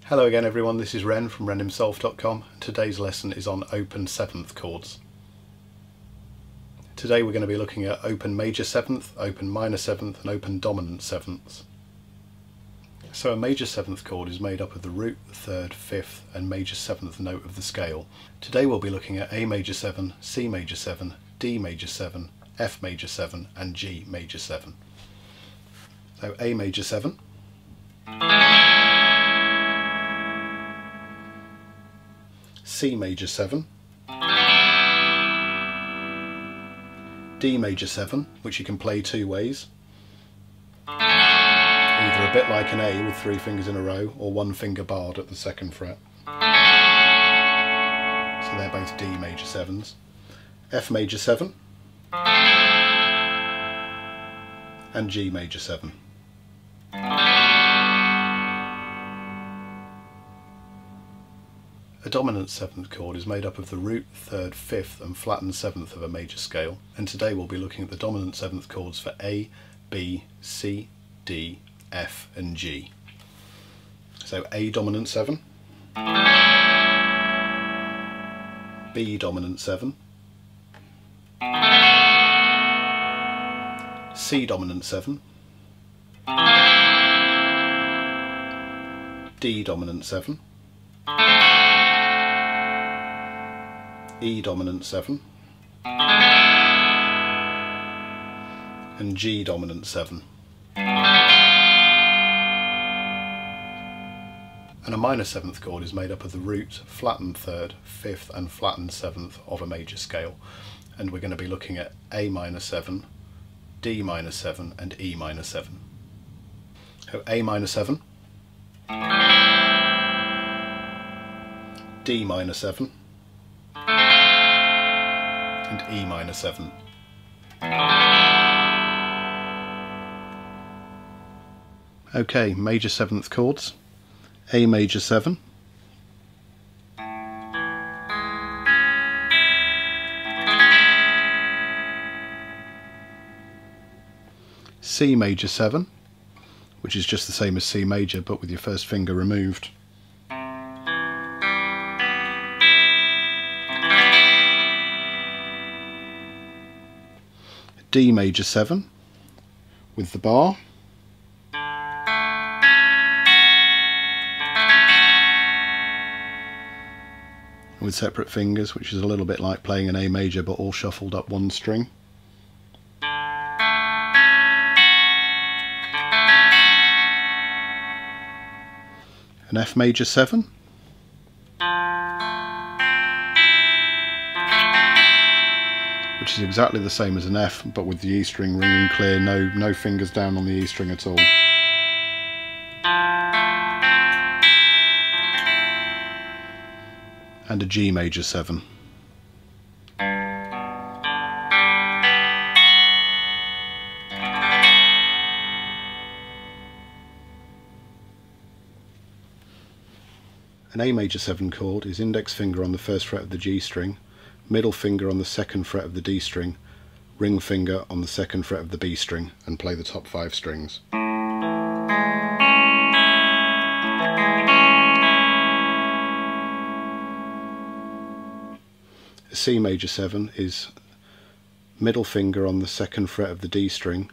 Hello again everyone, this is Ren from renhimself.com. Today's lesson is on open 7th chords. Today we're going to be looking at open major 7th, open minor 7th and open dominant 7ths. So a major 7th chord is made up of the root, 3rd, 5th and major 7th note of the scale. Today we'll be looking at A major 7, C major 7, D major 7, F major 7 and G major 7. So A major 7, C major 7, D major 7, which you can play two ways, either a bit like an A with 3 fingers in a row or 1 finger barred at the 2nd fret. So they're both D major 7s. F major 7 and G major 7. A dominant 7th chord is made up of the root, 3rd, 5th and flattened 7th of a major scale, and today we'll be looking at the dominant 7th chords for A, B, C, D, F and G. So A dominant 7, B dominant 7, C dominant 7, D dominant 7, E dominant 7 and G dominant 7. And a minor 7th chord is made up of the root, flattened 3rd, 5th and flattened 7th of a major scale, and we're going to be looking at A minor 7, D minor 7 and E minor 7. So A minor 7, D minor 7 and E minor 7. Okay, major 7th chords. A major 7, C major 7, which is just the same as C major but with your first finger removed. D major 7 with the bar, with separate fingers, which is a little bit like playing an A major but all shuffled up one string. An F major 7, which is exactly the same as an F but with the E string ringing clear, no fingers down on the E string at all. And a G major 7. An A major 7 chord is index finger on the 1st fret of the G string, middle finger on the 2nd fret of the D string, ring finger on the 2nd fret of the B string, and play the top 5 strings. A C major 7 is middle finger on the 2nd fret of the D string,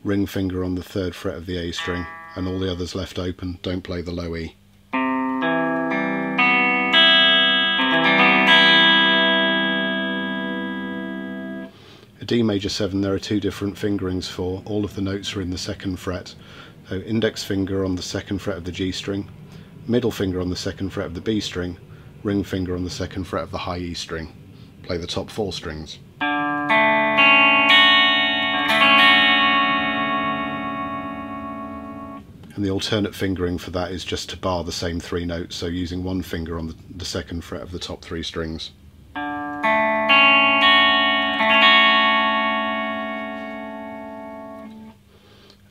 ring finger on the 3rd fret of the A string, and all the others left open, don't play the low E. A D major 7 there are 2 different fingerings for, all of the notes are in the 2nd fret. So index finger on the 2nd fret of the G string, middle finger on the 2nd fret of the B string, ring finger on the 2nd fret of the high E string. Play the top 4 strings. And the alternate fingering for that is just to bar the same 3 notes, so using 1 finger on the 2nd fret of the top 3 strings.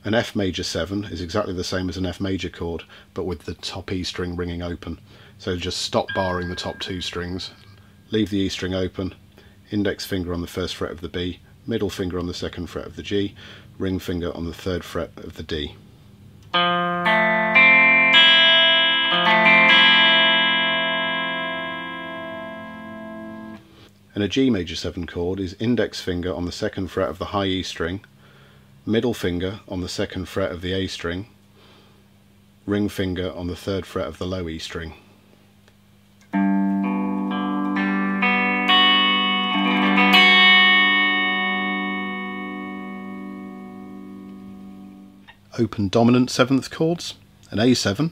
An F major 7 is exactly the same as an F major chord, but with the top E string ringing open. So just stop barring the top 2 strings, leave the E string open, index finger on the 1st fret of the B, middle finger on the 2nd fret of the G, ring finger on the 3rd fret of the D. And a G major 7 chord is index finger on the 2nd fret of the high E string, middle finger on the 2nd fret of the A string, ring finger on the 3rd fret of the low E string. Open dominant 7th chords, an A7,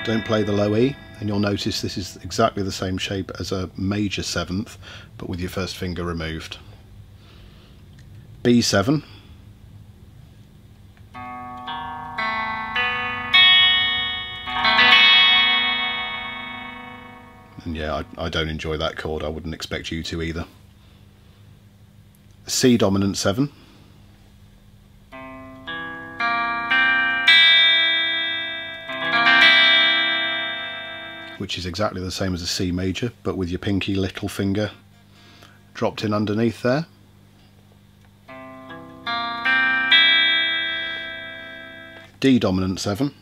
don't play the low E, and you'll notice this is exactly the same shape as a major 7th, but with your first finger removed. B7, and yeah, I don't enjoy that chord, I wouldn't expect you to either. C dominant 7, which is exactly the same as a C major, but with your pinky little finger dropped in underneath there. D dominant 7,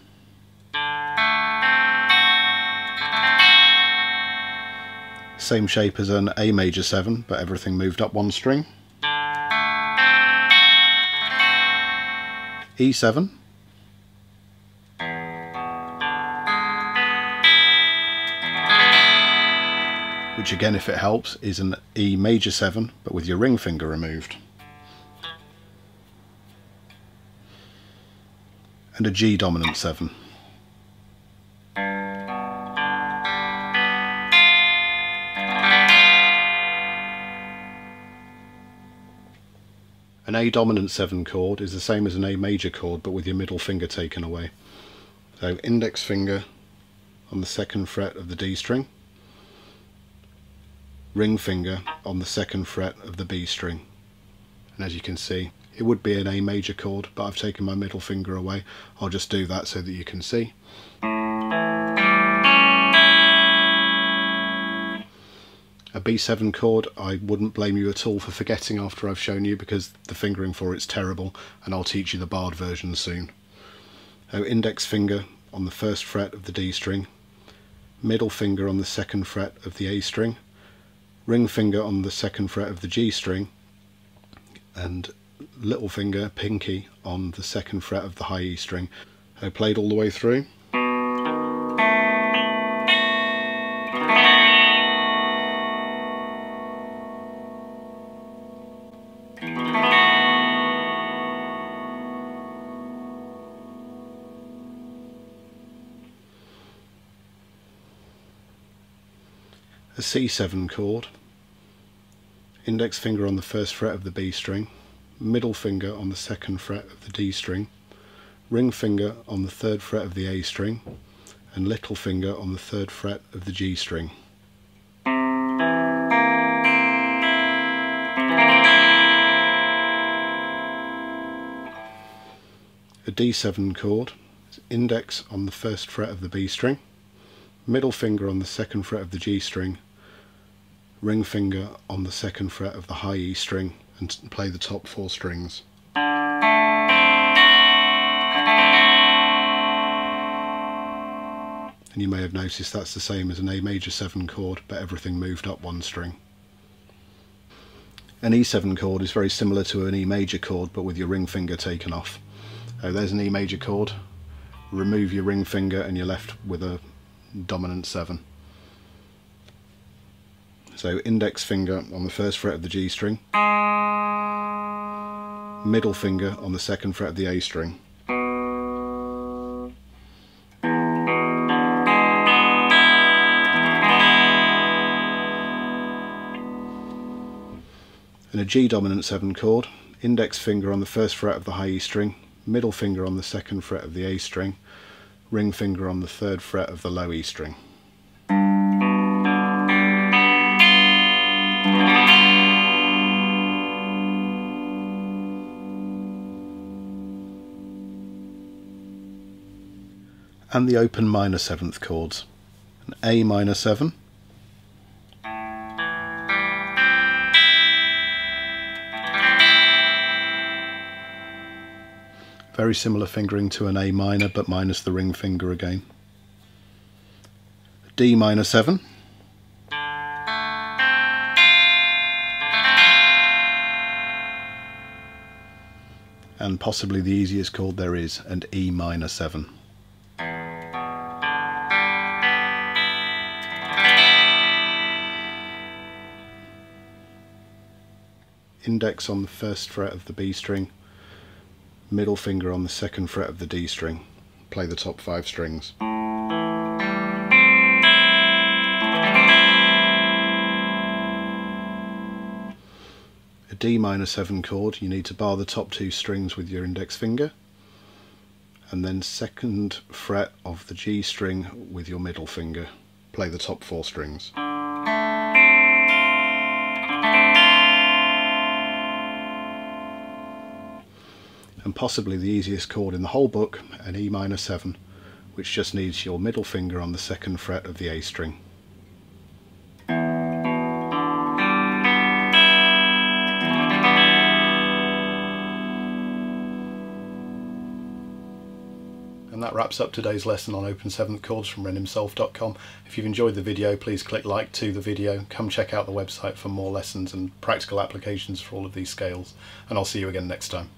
same shape as an A major 7, but everything moved up one string. E7, which again, if it helps, is an E major 7, but with your ring finger removed. And a G dominant 7. An A dominant 7 chord is the same as an A major chord, but with your middle finger taken away. So index finger on the 2nd fret of the D string, ring finger on the 2nd fret of the B string. And as you can see, it would be an A major chord, but I've taken my middle finger away. I'll just do that so that you can see. A B7 chord, I wouldn't blame you at all for forgetting after I've shown you, because the fingering for it's terrible, and I'll teach you the barred version soon. So index finger on the 1st fret of the D string, middle finger on the 2nd fret of the A string, ring finger on the 2nd fret of the G string, and little finger, pinky, on the 2nd fret of the high E string. So played all the way through. A C7 chord, index finger on the 1st fret of the B string, middle finger on the 2nd fret of the D string, ring finger on the 3rd fret of the A string, and little finger on the 3rd fret of the G string. A D7 chord, index on the 1st fret of the B string, middle finger on the 2nd fret of the G string, ring finger on the 2nd fret of the high E string, and play the top 4 strings. And you may have noticed that's the same as an A major 7 chord, but everything moved up one string. An E7 chord is very similar to an E major chord, but with your ring finger taken off. There's an E major chord, remove your ring finger and you're left with a dominant 7. So index finger on the 1st fret of the G string, middle finger on the 2nd fret of the A string, and a G dominant 7 chord, index finger on the 1st fret of the high E string, middle finger on the 2nd fret of the A string, ring finger on the 3rd fret of the low E string. And the open minor 7th chords. An A minor 7, very similar fingering to an A minor, but minus the ring finger again. D minor 7, and possibly the easiest chord there is, and E minor 7. Index on the first fret of the B string, middle finger on the second fret of the D string. Play the top 5 strings. A D minor 7 chord, you need to bar the top 2 strings with your index finger, and then second fret of the G string with your middle finger. Play the top 4 strings. And possibly the easiest chord in the whole book, an E minor 7, which just needs your middle finger on the second fret of the A string. And that wraps up today's lesson on open 7th chords from renhimself.com. If you've enjoyed the video, please click like to the video. Come check out the website for more lessons and practical applications for all of these scales, and I'll see you again next time.